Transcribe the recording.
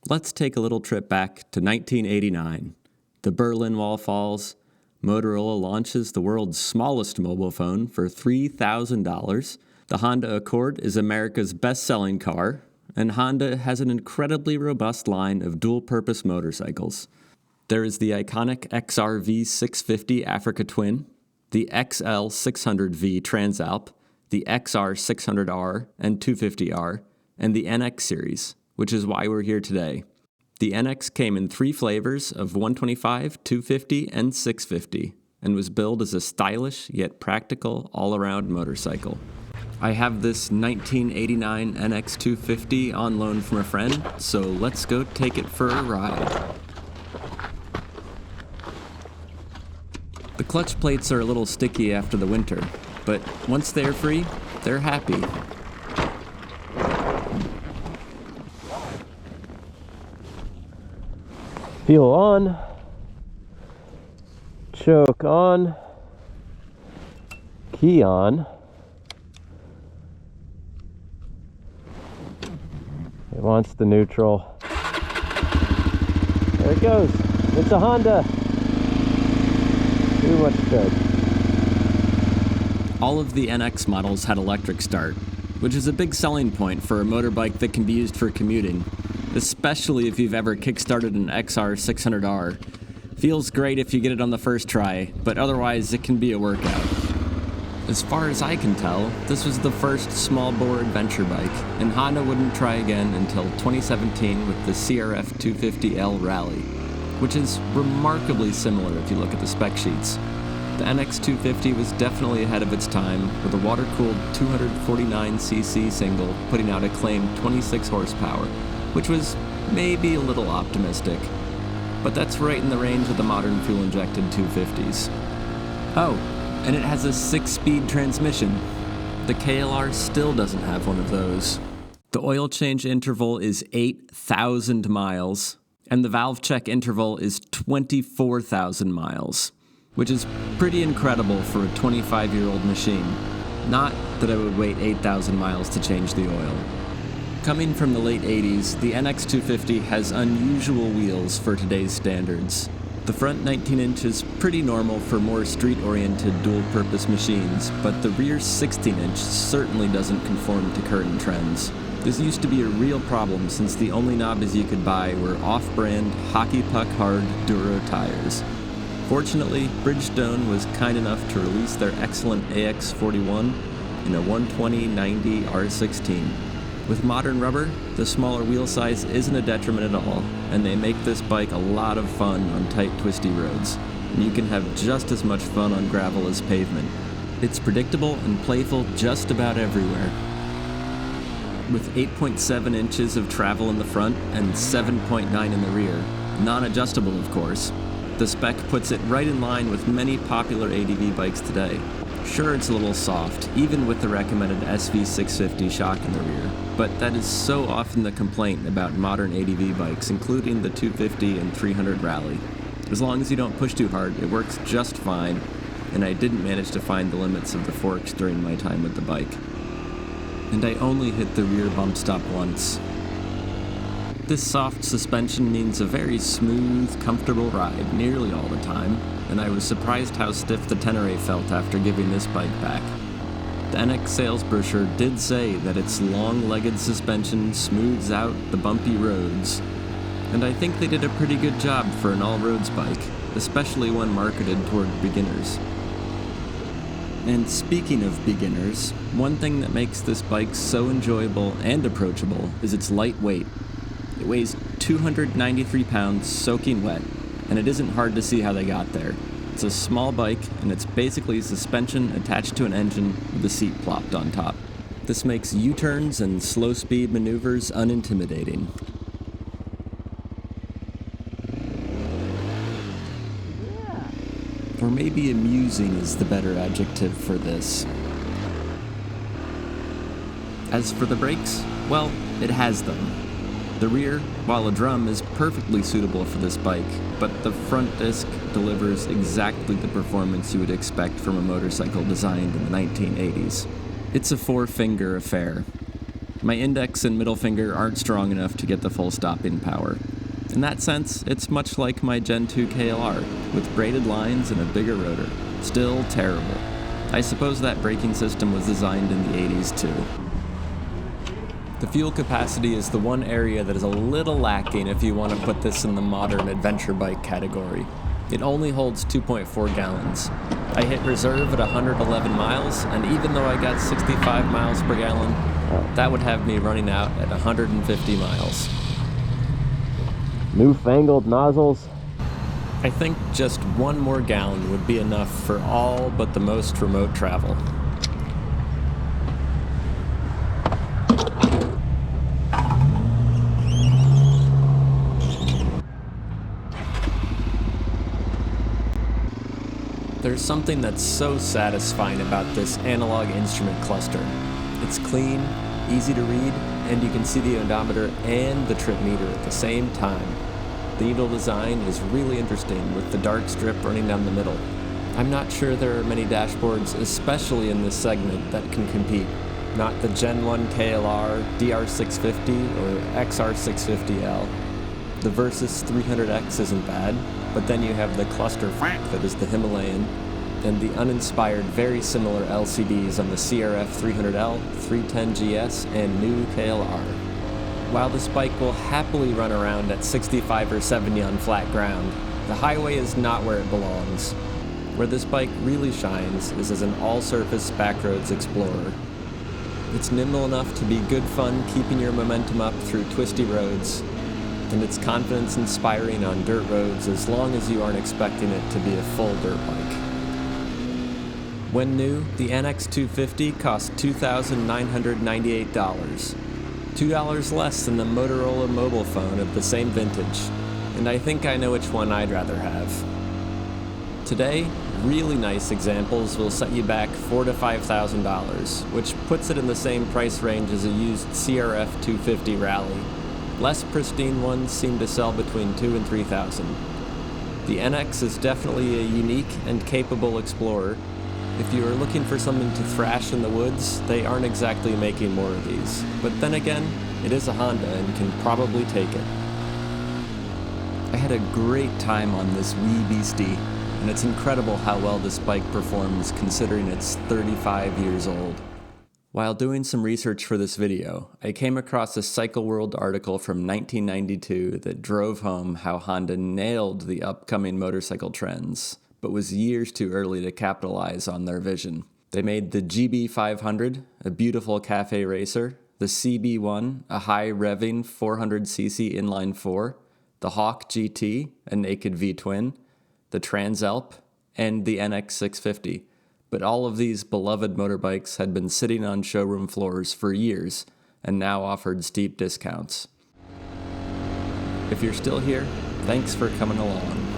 Let's take a little trip back to 1989. The Berlin Wall falls. Motorola launches the world's smallest mobile phone for $3,000. The Honda Accord is America's best-selling car, and Honda has an incredibly robust line of dual-purpose motorcycles. There is the iconic XRV650 Africa Twin, the XL600V Transalp, the XR600R and 250R, and the NX series, which is why we're here today. The NX came in 3 flavors of 125, 250, and 650, and was billed as a stylish yet practical all-around motorcycle. I have this 1989 NX250 on loan from a friend, so let's go take it for a ride. The clutch plates are a little sticky after the winter, but once they're free, they're happy. Fuel on, choke on, key on. It wants the neutral. There it goes. It's a Honda. Too much good. All of the NX models had electric start, which is a big selling point for a motorbike that can be used for commuting, especially if you've ever kickstarted an XR600R. Feels great if you get it on the first try, but otherwise it can be a workout. As far as I can tell, this was the first small-bore adventure bike, and Honda wouldn't try again until 2017 with the CRF250L Rally, which is remarkably similar if you look at the spec sheets. The NX250 was definitely ahead of its time, with a water-cooled 249cc single putting out a claimed 26 horsepower, which was maybe a little optimistic. But that's right in the range of the modern fuel-injected 250s. Oh, and it has a 6-speed transmission. The KLR still doesn't have one of those. The oil change interval is 8,000 miles, and the valve check interval is 24,000 miles, which is pretty incredible for a 25-year-old machine. Not that I would wait 8,000 miles to change the oil. Coming from the late 80s, the NX250 has unusual wheels for today's standards. The front 19-inch is pretty normal for more street-oriented dual-purpose machines, but the rear 16-inch certainly doesn't conform to current trends. This used to be a real problem since the only knobs you could buy were off-brand, hockey puck hard Duro tires. Fortunately, Bridgestone was kind enough to release their excellent AX41 in a 120/90 R16. With modern rubber, the smaller wheel size isn't a detriment at all, and they make this bike a lot of fun on tight, twisty roads. And you can have just as much fun on gravel as pavement. It's predictable and playful just about everywhere. With 8.7 inches of travel in the front and 7.9 in the rear, non-adjustable of course, the spec puts it right in line with many popular ADV bikes today. Sure, it's a little soft, even with the recommended SV650 shock in the rear, but that is so often the complaint about modern ADV bikes, including the 250 and 300 Rally. As long as you don't push too hard, it works just fine, and I didn't manage to find the limits of the forks during my time with the bike. And I only hit the rear bump stop once. This soft suspension means a very smooth, comfortable ride nearly all the time, and I was surprised how stiff the Tenere felt after giving this bike back. The NX sales brochure did say that its long-legged suspension smooths out the bumpy roads, and I think they did a pretty good job for an all-roads bike, especially one marketed toward beginners. And speaking of beginners, one thing that makes this bike so enjoyable and approachable is its light weight. It weighs 293 pounds soaking wet, and it isn't hard to see how they got there. It's a small bike, and it's basically suspension attached to an engine with a seat plopped on top. This makes U-turns and slow-speed maneuvers unintimidating. Or maybe amusing is the better adjective for this. As for the brakes, well, it has them. The rear, while a drum, is perfectly suitable for this bike, but the front disc delivers exactly the performance you would expect from a motorcycle designed in the 1980s. It's a four-finger affair. My index and middle finger aren't strong enough to get the full stopping power. In that sense, it's much like my Gen 2 KLR, with braided lines and a bigger rotor. Still terrible. I suppose that braking system was designed in the 80s too. The fuel capacity is the one area that is a little lacking if you want to put this in the modern adventure bike category. It only holds 2.4 gallons. I hit reserve at 111 miles, and even though I got 65 miles per gallon, that would have me running out at 150 miles. Newfangled nozzles. I think just one more gallon would be enough for all but the most remote travel. There's something that's so satisfying about this analog instrument cluster. It's clean, easy to read, and you can see the odometer and the trip meter at the same time. The needle design is really interesting with the dark strip running down the middle. I'm not sure there are many dashboards, especially in this segment, that can compete. Not the Gen 1 KLR, DR650, or XR650L. The Versys 300X isn't bad, but then you have the cluster that is the Himalayan, and the uninspired, very similar LCDs on the CRF300L, 310GS, and new KLR. While this bike will happily run around at 65 or 70 on flat ground, the highway is not where it belongs. Where this bike really shines is as an all-surface backroads explorer. It's nimble enough to be good fun keeping your momentum up through twisty roads, and it's confidence-inspiring on dirt roads as long as you aren't expecting it to be a full dirt bike. When new, the NX250 cost $2,998, $2 less than the Motorola mobile phone of the same vintage, and I think I know which one I'd rather have. Today, really nice examples will set you back $4,000 to $5,000, which puts it in the same price range as a used CRF250 Rally. Less pristine ones seem to sell between $2,000 and $3,000. The NX is definitely a unique and capable explorer. If you are looking for something to thrash in the woods, they aren't exactly making more of these. But then again, it is a Honda and can probably take it. I had a great time on this wee beastie, and it's incredible how well this bike performs considering it's 35 years old. While doing some research for this video, I came across a Cycle World article from 1992 that drove home how Honda nailed the upcoming motorcycle trends, but was years too early to capitalize on their vision. They made the GB500, a beautiful cafe racer, the CB1, a high-revving 400cc inline-4, the Hawk GT, a naked V-twin, the Transalp, and the NX650. But all of these beloved motorbikes had been sitting on showroom floors for years and now offered steep discounts. If you're still here, thanks for coming along.